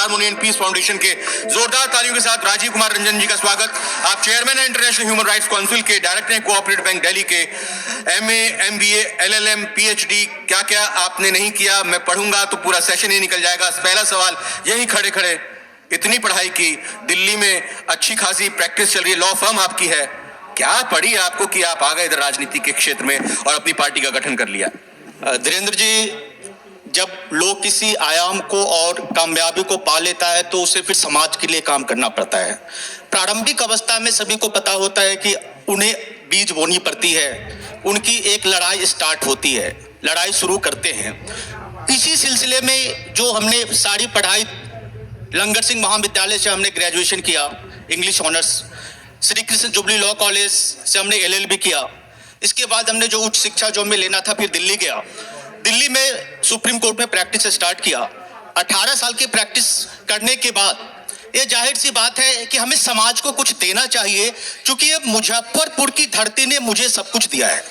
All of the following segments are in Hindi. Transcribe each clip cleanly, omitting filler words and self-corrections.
हार्मोनी एंड पीस फाउंडेशन के जोरदार तालियों के साथ राजीव कुमार रंजन जी का स्वागत। आप चेयरमैन हैं इंटरनेशनल ह्यूमन राइट्स काउंसिल के, डायरेक्टर हैं कोऑपरेटिव बैंक दिल्ली के, एमए, एमबीए, एलएलएम, पीएचडी, क्या क्या आपने नहीं किया मैं पढ़ूंगा तो पूरा सेशन ही निकल जाएगा। पहला सवाल यही खड़े खड़े, इतनी पढ़ाई की, दिल्ली में अच्छी खासी प्रैक्टिस चल रही है, लॉ फर्म आपकी है, क्या पढ़ी आपको कि आप आ गए इधर राजनीति के क्षेत्र में और अपनी पार्टी का गठन कर लिया? धीरेन्द्र जी, जब लोग किसी आयाम को और कामयाबी को पा लेता है तो उसे फिर समाज के लिए काम करना पड़ता है। प्रारंभिक अवस्था में सभी को पता होता है कि उन्हें बीज बोनी पड़ती है, उनकी एक लड़ाई स्टार्ट होती है, लड़ाई शुरू करते हैं। इसी सिलसिले में जो हमने सारी पढ़ाई लंगर सिंह महाविद्यालय से हमने ग्रेजुएशन किया, English honours, Shri Krishna jubilee law college से हमने एलएलबी किया। इसके बाद हमने जो उच्च शिक्षा जो हमें लेना था फिर दिल्ली गया, दिल्ली में सुप्रीम कोर्ट में प्रैक्टिस स्टार्ट किया। 18 साल की प्रैक्टिस करने के बाद ये जाहिर सी बात है कि हमें समाज को कुछ देना चाहिए, क्योंकि ये मुजफ्फरपुर की धरती ने मुझे सब कुछ दिया है।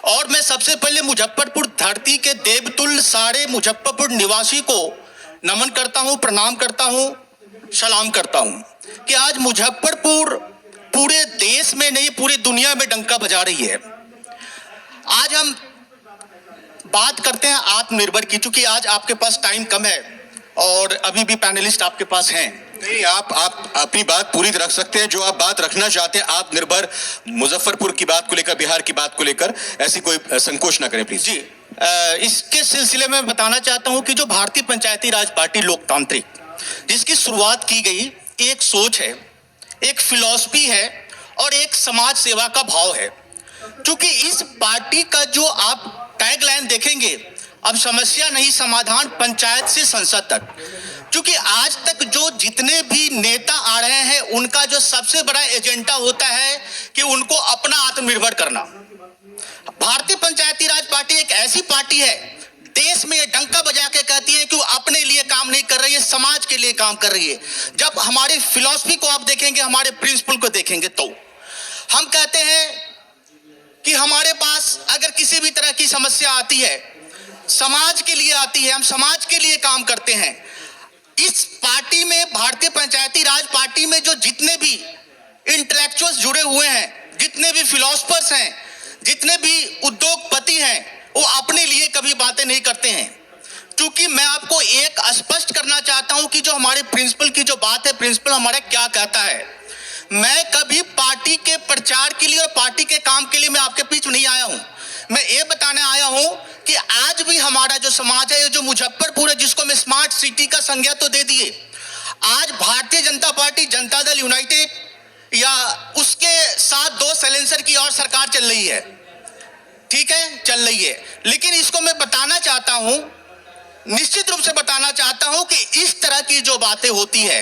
और मैं सबसे पहले मुजफ्फरपुर धरती के देवतुल्य सारे मुजफ्फरपुर निवासी को नमन करता हूँ, प्रणाम करता हूँ, सलाम करता हूँ कि आज मुजफ्फरपुर पूरे देश में नहीं पूरी दुनिया में डंका बजा रही है। आज हम बात करते हैं आत्मनिर्भर की, चूंकि आज आपके पास टाइम कम है और अभी भी पैनलिस्ट आपके पास हैं। नहीं, आप अपनी बात पूरी रख सकते हैं, जो आप बात रखना चाहते हैं आत्मनिर्भर मुजफ्फरपुर की बात को लेकर, बिहार की बात को लेकर, ऐसी कोई संकोच ना करें प्लीज। जी, इसके सिलसिले में बताना चाहता हूं कि जो भारतीय पंचायती राज पार्टी लोकतांत्रिक जिसकी शुरुआत की गई, एक सोच है, एक फिलॉसफी है और एक समाज सेवा का भाव है। क्योंकि इस पार्टी का जो आप टैगलाइन देखेंगे, अब समस्या नहीं समाधान, पंचायत से संसद तक। क्योंकि आज तक जो जितने भी नेता आ रहे हैं उनका जो सबसे बड़ा एजेंडा होता है कि उनको अपना आत्मनिर्भर करना। भारतीय पंचायती राज पार्टी एक ऐसी पार्टी है देश में डंका बजा के कहती है कि वो अपने लिए काम नहीं कर रही है, समाज के लिए काम कर रही है। जब हमारी फिलॉसफी को आप देखेंगे, हमारे प्रिंसिपल को देखेंगे, तो हम कहते हैं कि हमारे पास अगर किसी भी तरह की समस्या आती है, समाज के लिए आती है, हम समाज के लिए काम करते हैं। इस पार्टी में, भारतीय पंचायती राज पार्टी में जो जितने भी इंटेलेक्चुअल्स जुड़े हुए हैं, जितने भी फिलोसफर्स हैं, जितने भी उद्योगपति हैं, वो अपने लिए कभी बातें नहीं करते हैं। क्योंकि मैं आपको एक स्पष्ट करना चाहता हूं कि जो हमारे प्रिंसिपल की जो बात है, प्रिंसिपल हमारा क्या कहता है। मैं कभी पार्टी के प्रचार के लिए और पार्टी के काम के लिए मैं आपके बीच में नहीं आया हूं। मैं ये बताने आया हूं कि आज भी हमारा जो समाज है, जो मुजफ्फरपुर है, जिसको मैं स्मार्ट सिटी का संज्ञा तो दे दिए, आज भारतीय जनता पार्टी, जनता दल यूनाइटेड या उसके साथ दो साइलेंसर की और सरकार चल रही है, ठीक है, चल रही है। लेकिन इसको मैं बताना चाहता हूं, निश्चित रूप से बताना चाहता हूं कि इस तरह की जो बातें होती है,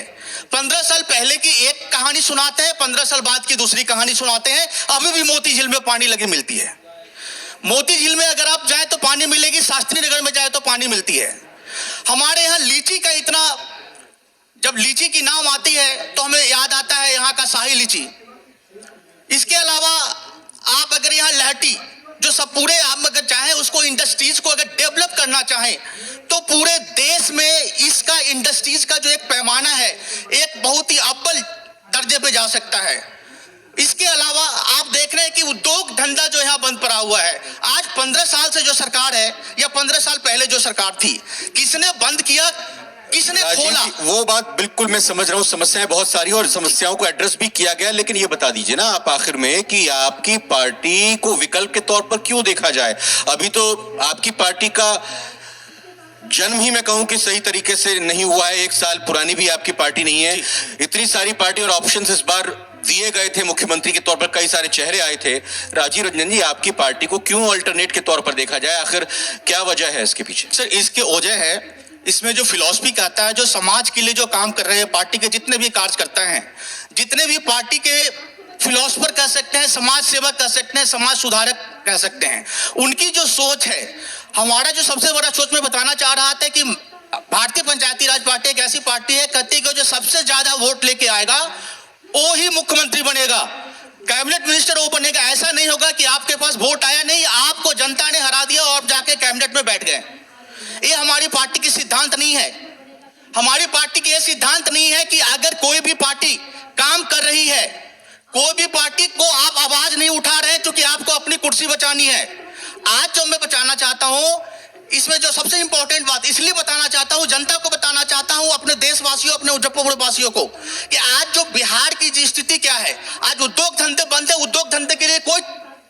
15 साल पहले की एक कहानी सुनाते हैं, 15 साल बाद की दूसरी कहानी सुनाते हैं। अभी भी मोती झील में पानी लगी मिलती है। मोती झील में अगर आप जाए तो पानी मिलेगी, शास्त्री नगर में जाए तो पानी मिलती है। हमारे यहाँ लीची का इतना, जब लीची की नाम आती है तो हमें याद आता है यहाँ का शाही लीची। इसके अलावा आप अगर यहाँ लहटी, जो सब पूरे आप अगर चाहें उसको इंडस्ट्रीज को अगर डेवलप करना चाहें तो पूरे देश में इसका इंडस्ट्रीज का जो एक पैमाना है, एक बहुत ही अव्वल दर्जे पे जा सकता है। इसके अलावा आप देख रहे हैं कि उद्योग धंधा जो यहाँ बंद पड़ा हुआ है। आज 15 साल से जो सरकार है या 15 साल पहले जो सरकार थी, किसने बंद किया, किसने खोला? वो बात बिल्कुल मैं समझ रहा हूँ, समस्याएं बहुत सारी और समस्याओं को एड्रेस भी किया गया, लेकिन ये बता दीजिए ना आप आखिर में कि आपकी पार्टी को विकल्प के तौर पर क्यों देखा जाए? अभी तो आपकी पार्टी का जन्म ही मैं कहूं कि सही तरीके से नहीं हुआ है, 1 साल पुरानी भी आपकी पार्टी नहीं है। इतनी सारी पार्टी और ऑप्शंस इस बार दिए गए थे, मुख्यमंत्री के तौर पर कई सारे चेहरे आए थे। राजीव रंजन जी, आपकी पार्टी को क्यों अल्टरनेट के तौर पर देखा जाए? आखिर क्या वजह है इसके पीछे? सर, इसके वजह है, इसमें जो फिलॉसफी कहता है, जो समाज के लिए जो काम कर रहे हैं, पार्टी के जितने भी कार्यकर्ता हैं, जितने भी पार्टी के फिलॉसफर कह सकते हैं, समाज सेवक कह सकते हैं, समाज सुधारक कह सकते हैं, उनकी जो सोच है, हमारा जो सबसे बड़ा सोच में बताना चाह रहा था कि भारतीय पंचायती राज पार्टी एक ऐसी पार्टी है, कहती है कि जो सबसे ज्यादा वोट लेके आएगा वो ही मुख्यमंत्री बनेगा, कैबिनेट मिनिस्टर वो बनेगा। ऐसा नहीं होगा कि आपके पास वोट आया नहीं, आपको जनता ने हरा दिया और जाके कैबिनेट में बैठ गए। ये हमारी पार्टी की सिद्धांत नहीं है। हमारी पार्टी की यह सिद्धांत नहीं है कि अगर कोई भी पार्टी काम कर रही है, कोई भी पार्टी को आप आवाज नहीं उठा रहे क्योंकि आपको अपनी कुर्सी बचानी है। आज जो मैं बचाना चाहता हूं, इसमें जो सबसे इंपॉर्टेंट बात इसलिए बताना चाहता हूं, जनता को बताना चाहता हूं, अपने देशवासियों, अपने मुजफ्फरपुर वासियों को, कि आज जो बिहार की जी स्थिति क्या है, आज उद्योग धंधे बंद है, उद्योग धंधे के लिए कोई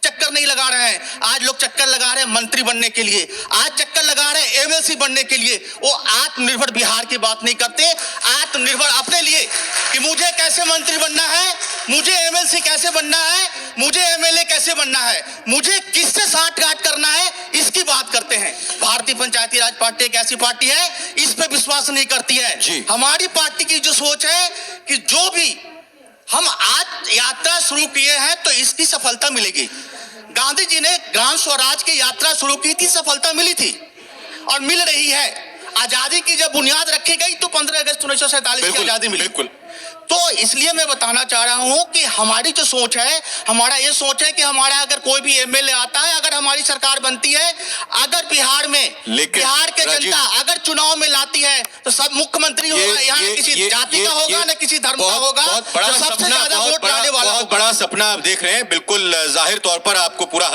चक्कर नहीं लगा रहे हैं। आज लोग चक्कर लगा रहे हैं मंत्री बनने के लिए, आज चक्कर लगा रहे हैं एमएलसी बनने के लिए। वो आत्मनिर्भर बिहार की बात नहीं करते, आत्मनिर्भर अपने लिए कि मुझे कैसे मंत्री बनना है, मुझे एमएलसी कैसे बनना है, मुझे एमएलए कैसे बनना है, मुझे किससे साठगांठ करना है, इसकी बात करते हैं। भारतीय पंचायती राज पार्टी एक ऐसी पार्टी है, इस पे विश्वास नहीं करती है। हमारी पार्टी की जो सोच है कि जो भी हम आज यात्रा शुरू किए हैं तो इसकी सफलता मिलेगी। गांधी जी ने ग्राम स्वराज की यात्रा शुरू की थी, सफलता मिली थी और मिल रही है। आजादी की जब बुनियाद रखी गई तो 15 अगस्त 1947 की आजादी मिली। तो इसलिए मैं बताना चाह रहा हूं कि हमारी जो सोच है, हमारा ये सोच है कि हमारा अगर कोई भी एमएलए आता है, अगर हमारी सरकार बनती है, अगर बिहार में बिहार के जनता अगर चुनाव में लाती है तो सब मुख्यमंत्री होगा, यहाँ न किसी जाति का होगा न किसी धर्म का होगा। बहुत बड़ा सबसे ज्यादा वोट लाने वाला बहुत बड़ा सपना आप देख रहे हैं। बिल्कुल जाहिर तौर पर आपको पूरा हक